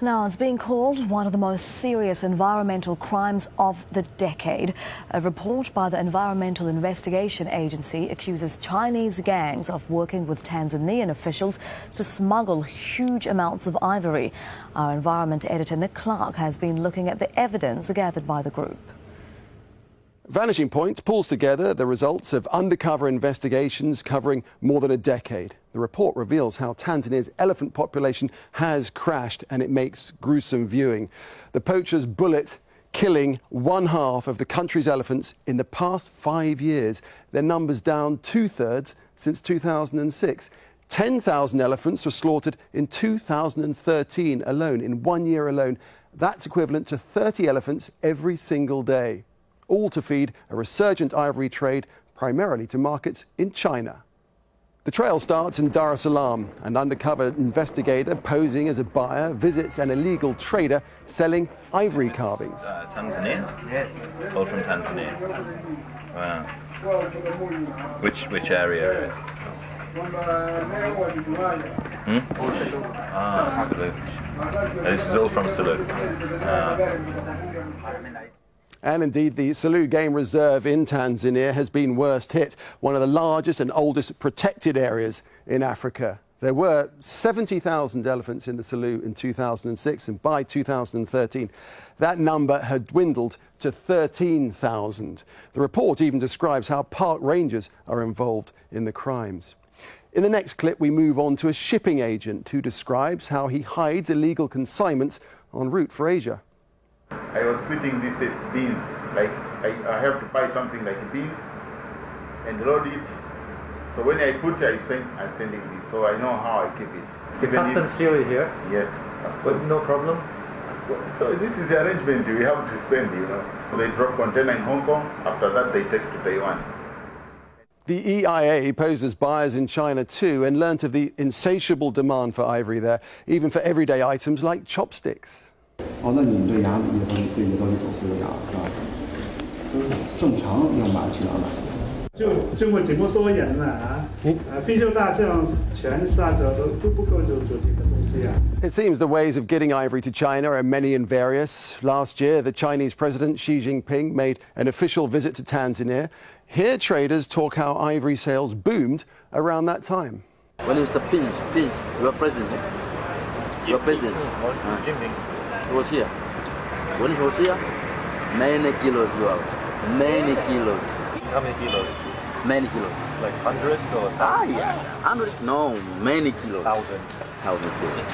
Now, it's being called one of the most serious environmental crimes of the decade. A report by the Environmental Investigation Agency accuses Chinese gangs of working with Tanzanian officials to smuggle huge amounts of ivory. Our environment editor Nick Clark has been looking at the evidence gathered by the group. Vanishing Point pulls together the results of undercover investigations covering more than a decade. The report reveals how Tanzania's elephant population has crashed, and it makes gruesome viewing. The poacher's bullet killing one half of the country's elephants in the past 5 years. Their numbers down 2/3 since 2006. 10,000 elephants were slaughtered in 2013 alone, in 1 year alone. That's equivalent to 30 elephants every single day, all to feed a resurgent ivory trade, primarily to markets in China. The trail starts in Dar es Salaam. An undercover investigator posing as a buyer visits an illegal trader selling ivory carvings. Tanzania? Yes. All from Tanzania. Wow. Which area is it? Salou. This is all from Salou. And indeed, the Salou Game Reserve in Tanzania has been worst hit, one of the largest and oldest protected areas in Africa. There were 70,000 elephants in the Salou in 2006, and by 2013, that number had dwindled to 13,000. The report even describes how park rangers are involved in the crimes. In the next clip, we move on to a shipping agent who describes how he hides illegal consignments en route for Asia. I was putting these beans, like I have to buy something like beans and load it. So when I put it, I'm sending this, so I know how I keep it. The customs seal here? Yes. With no problem? So this is the arrangement we have to spend, you know. So they drop container in Hong Kong, after that they take to Taiwan. The EIA poses buyers in China too, and learnt of the insatiable demand for ivory there, even for everyday items like chopsticks. 哦，那你们对牙的一方对你到底走私的牙是吧？正常要买去哪买？就经过这么多年了啊，非洲大象全杀走都不够做这个东西啊。It seems the ways of getting ivory to China are many and various. Last year, the Chinese President Xi Jinping made an official visit to Tanzania. Here, traders talk how ivory sales boomed around that time. When Mr. Ping, your president, Jinping was here. When he was here, many kilos go out. Many kilos. How many kilos? Many kilos. Like hundreds or? Yeah. 100? No, many kilos. Thousand kilos.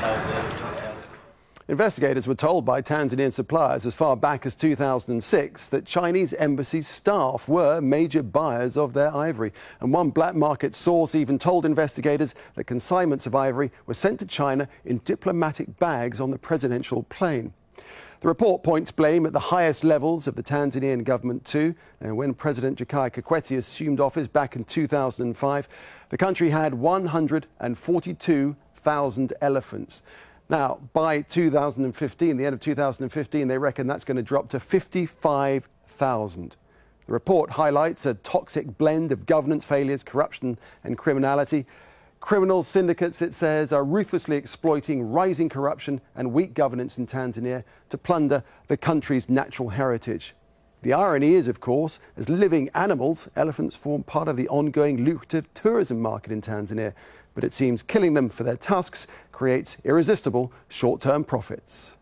Investigators were told by Tanzanian suppliers as far back as 2006 that Chinese embassy staff were major buyers of their ivory. And one black market source even told investigators that consignments of ivory were sent to China in diplomatic bags on the presidential plane. The report points blame at the highest levels of the Tanzanian government too. And when President Jakaya Kikwete assumed office back in 2005, the country had 142,000 elephants. Now, by 2015, the end of 2015, they reckon that's going to drop to 55,000. The report highlights a toxic blend of governance failures, corruption and criminality. Criminal syndicates, it says, are ruthlessly exploiting rising corruption and weak governance in Tanzania to plunder the country's natural heritage. The irony is, of course, as living animals, elephants form part of the ongoing lucrative tourism market in Tanzania. But it seems killing them for their tusks creates irresistible short-term profits.